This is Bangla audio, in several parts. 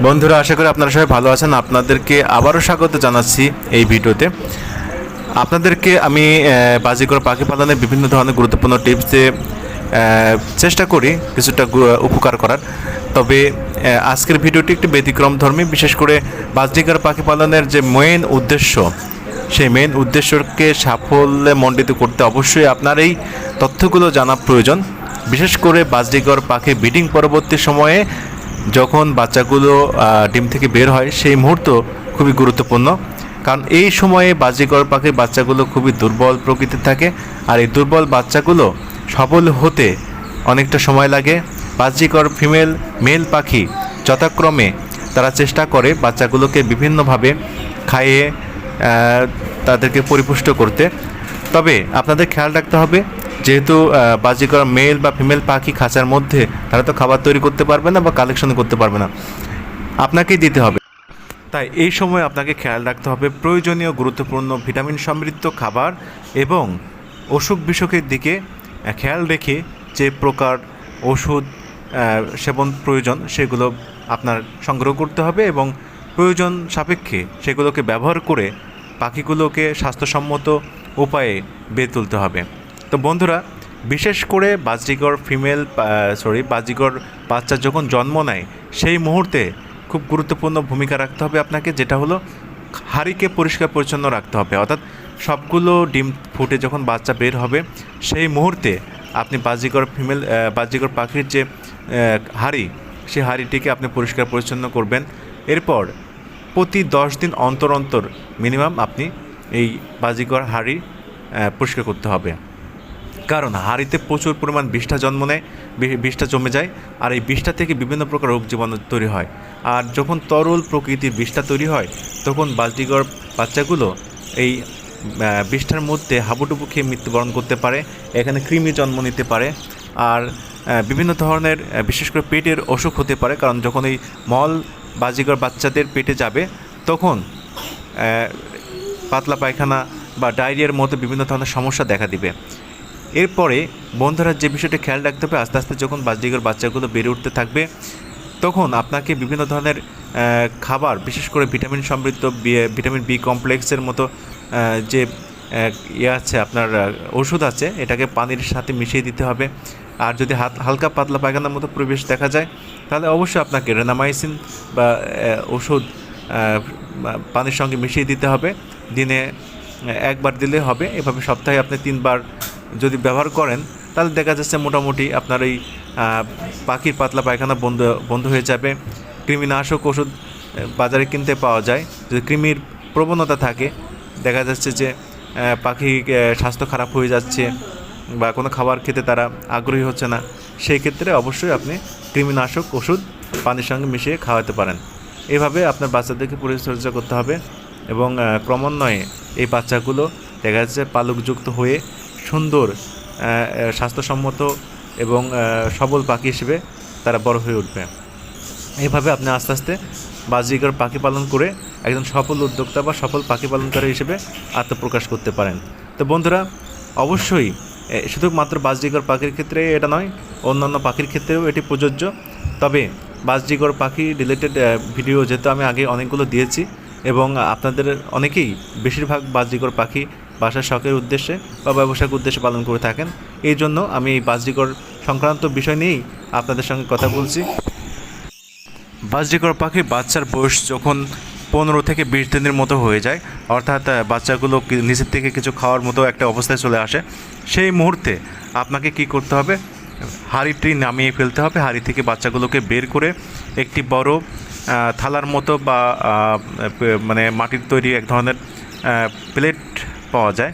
বন্ধুরা, আশা করি আপনারা সবাই ভালো আছেন। আপনাদেরকে আবারও স্বাগত জানাচ্ছি এই ভিডিওতে। আপনাদেরকে আমি বাজিকর পাখি পালনের বিভিন্ন ধরনের গুরুত্বপূর্ণ টিপস দিয়ে চেষ্টা করি কিছুটা উপকার করার। তবে আজকের ভিডিওটি একটি ব্যতিক্রমধর্মী, বিশেষ করে বাজিকর পাখি পালনের যে মেইন উদ্দেশ্য, সেই মেইন উদ্দেশ্যকে সাফল্যে মণ্ডিত করতে অবশ্যই আপনার এই তথ্যগুলো জানা প্রয়োজন। বিশেষ করে বাজিকর পাখি ব্রিডিং পরবর্তী সময়ে যখন বাচ্চাগুলো ডিম থেকে বের হয়, সেই মুহূর্ত খুবই গুরুত্বপূর্ণ। কারণ এই সময়ে বাজিকর পাখির বাচ্চাগুলো খুবই দুর্বল প্রকৃতির থাকে, আর এই দুর্বল বাচ্চাগুলো সবল হতে অনেকটা সময় লাগে। বাজিকর ফিমেল মেল পাখি যথাক্রমে তারা চেষ্টা করে বাচ্চাগুলোকে বিভিন্নভাবে খাইয়ে তাদেরকে পরিপুষ্ট করতে। তবে আপনাদের খেয়াল রাখতে হবে, যেহেতু বাজিকর মেল বা ফিমেল পাখি খাঁচার মধ্যে, তারা তো খাবার তৈরি করতে পারবে না বা কালেকশন করতে পারবে না, আপনাকেই দিতে হবে। তাই এই সময় আপনাকে খেয়াল রাখতে হবে প্রয়োজনীয় গুরুত্বপূর্ণ ভিটামিন সমৃদ্ধ খাবার এবং অসুখ বিসুখের দিকে খেয়াল রেখে যে প্রকার ওষুধ সেবন প্রয়োজন সেগুলো আপনার সংগ্রহ করতে হবে এবং প্রয়োজন সাপেক্ষে সেগুলোকে ব্যবহার করে পাখিগুলোকে স্বাস্থ্যসম্মত উপায়ে বের তুলতে হবে। তো বন্ধুরা, বিশেষ করে বাজিকর বাচ্চা যখন জন্ম নেয়, সেই মুহূর্তে খুব গুরুত্বপূর্ণ ভূমিকা রাখতে হবে আপনাকে, যেটা হলো হাঁড়িকে পরিষ্কার পরিচ্ছন্ন রাখতে হবে। অর্থাৎ সবগুলো ডিম ফুটে যখন বাচ্চা বের হবে, সেই মুহূর্তে আপনি বাজিকর পাখির যে হাঁড়ি, সেই হাঁড়িটিকে আপনি পরিষ্কার পরিচ্ছন্ন করবেন। এরপর প্রতি 10 দিন অন্তর অন্তর মিনিমাম আপনি এই বাজিকর হাঁড়ি পরিষ্কার করতে হবে। কারণ হাঁড়িতে প্রচুর পরিমাণ বিষ্ঠা জন্ম নেয়, বিষ্ঠা জমে যায়, আর এই বিষ্ঠা থেকে বিভিন্ন প্রকার রোগ জীবাণু তৈরি হয়। আর যখন তরল প্রকৃতির বিষ্ঠা তৈরি হয়, তখন বাজিকর বাচ্চাগুলো এই বিষ্ঠার মধ্যে হাবুডুবু খেয়ে মৃত্যুবরণ করতে পারে। এখানে কৃমি জন্ম নিতে পারে, আর বিভিন্ন ধরনের বিশেষ করে পেটের অসুখ হতে পারে। কারণ যখন এই মল বাজিকর বাচ্চাদের পেটে যাবে, তখন পাতলা পায়খানা বা ডায়রিয়ার মতো বিভিন্ন ধরনের সমস্যা দেখা দিবে। এরপরে বন্ধুরা, যে বিষয়টা খেয়াল রাখতে হবে, আস্তে আস্তে যখন বাজিকর বাচ্চাগুলো বেড়ে উঠতে থাকবে, তখন আপনাকে বিভিন্ন ধরনের খাবার, বিশেষ করে ভিটামিন সমৃদ্ধ ভিটামিন বি কমপ্লেক্সের মতো যে আছে আপনার ওষুধ আছে, এটাকে পানির সাথে মিশিয়ে দিতে হবে। আর যদি হালকা পাতলা পায়খানার মতো পরিবেশ দেখা যায়, তাহলে অবশ্যই আপনাকে রেনামাইসিন বা ওষুধ পানির সঙ্গে মিশিয়ে দিতে হবে। দিনে একবার দিলে হবে। এভাবে সপ্তাহে আপনি 3 বার যদি ব্যবহার করেন, তাহলে দেখা যাচ্ছে মোটামুটি আপনার এই পাখির পাতলা পায়খানা বন্ধ হয়ে যাবে। কৃমিনাশক ওষুধ বাজারে কিনতে পাওয়া যায়। যদি কৃমির প্রবণতা থাকে, দেখা যাচ্ছে যে পাখি স্বাস্থ্য খারাপ হয়ে যাচ্ছে বা কোনো খাবার খেতে তারা আগ্রহী হচ্ছে না, সেই ক্ষেত্রে অবশ্যই আপনি কৃমিনাশক ওষুধ পানির সঙ্গে মিশিয়ে খাওয়াতে পারেন। এভাবে আপনার বাচ্চাদেরকে পরিচর্যা করতে হবে এবং ক্রমান্বয়ে এই বাচ্চাগুলো দেখা যাচ্ছে পালকযুক্ত হয়ে সুন্দর স্বাস্থ্যসম্মত এবং সবল পাখি হিসেবে তারা বড় হয়ে উঠবে। এইভাবে আপনি আস্তে আস্তে বাজিকর পাখি পালন করে একজন সফল উদ্যোক্তা বা সফল পাখি পালনকারী হিসেবে আত্মপ্রকাশ করতে পারেন। তো বন্ধুরা, অবশ্যই শুধুমাত্র বাজিকর পাখির ক্ষেত্রে এটা নয়, অন্যান্য পাখির ক্ষেত্রেও এটি প্রযোজ্য। তবে বাজিকর পাখি রিলেটেড ভিডিও যেহেতু আমি আগে অনেকগুলো দিয়েছি, এবং আপনাদের অনেকেই বেশিরভাগ বাজিকর পাখি বাসার শখের উদ্দেশ্যে বা ব্যবসায়িক উদ্দেশ্যে পালন করে থাকেন, এই জন্য আমি এই বাজিকর সংক্রান্ত বিষয় নিয়েই আপনাদের সঙ্গে কথা বলছি। বাজিকর পাখির বাচ্চার বয়স যখন 15 থেকে 20 দিনের মতো হয়ে যায়, অর্থাৎ বাচ্চাগুলো নিচের থেকে কিছু খাওয়ার মতো একটা অবস্থায় চলে আসে, সেই মুহূর্তে আপনাকে কি করতে হবে, হাঁড়িটি নামিয়ে ফেলতে হবে। হাঁড়ি থেকে বাচ্চাগুলোকে বের করে একটি বড় থালার মতো বা মানে মাটির তৈরি এক ধরনের প্লেট পাওয়া যায়,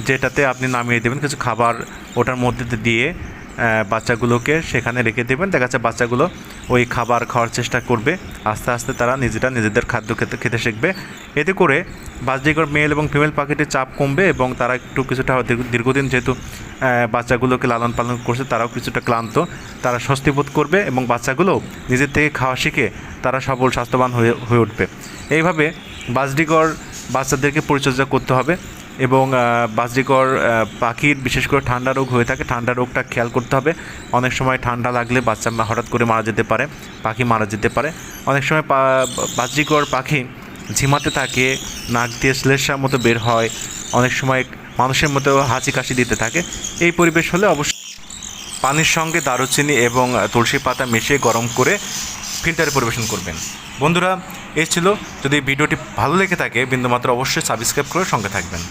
যেটাতে আপনি নামিয়ে দেবেন কিছু খাবার, ওটার মধ্যে দিয়ে বাচ্চাগুলোকে সেখানে রেখে দেবেন। দেখা যাচ্ছে বাচ্চাগুলো ওই খাবার খাওয়ার চেষ্টা করবে, আস্তে আস্তে তারা নিজেদের খাদ্য খেতে শিখবে। এতে করে বাজিকর মেল এবং ফিমেল পাখিটির চাপ কমবে এবং তারা একটু কিছুটা দীর্ঘদিন যেহেতু বাচ্চাগুলোকে লালন পালন করছে, তারাও কিছুটা ক্লান্ত, তারা স্বস্তি বোধ করবে এবং বাচ্চাগুলো নিজের থেকে খাওয়া শিখে তারা সবল স্বাস্থ্যবান হয়ে উঠবে। এইভাবে বাজিকর বাচ্চাদেরকে পরিচর্যা করতে হবে। এবং বাজরিগর পাখির বিশেষ করে ঠান্ডা রোগ হয়ে থাকে। ঠান্ডা রোগটা খেয়াল করতে হবে। অনেক সময় ঠান্ডা লাগলে বাচ্চা হঠাৎ করে মারা যেতে পারে, পাখি মারা যেতে পারে। অনেক সময় বাজরিগর পাখি ঝিমাতে থাকে, নাক দিয়ে শ্লেষার মতো বের হয়, অনেক সময় মানুষের মতো হাঁচি কাশি দিতে থাকে। এই পরিবেশ হলে অবশ্যই পানির সঙ্গে দারুচিনি এবং তুলসী পাতা মিশিয়ে গরম করে ফিল্টারে পরিবেশন করবেন। বন্ধুরা, এই ছিল। যদি ভিডিওটি ভালো লেগে থাকে বিন্দুমাত্র অবশ্যই সাবস্ক্রাইব করে সঙ্গে থাকবেন।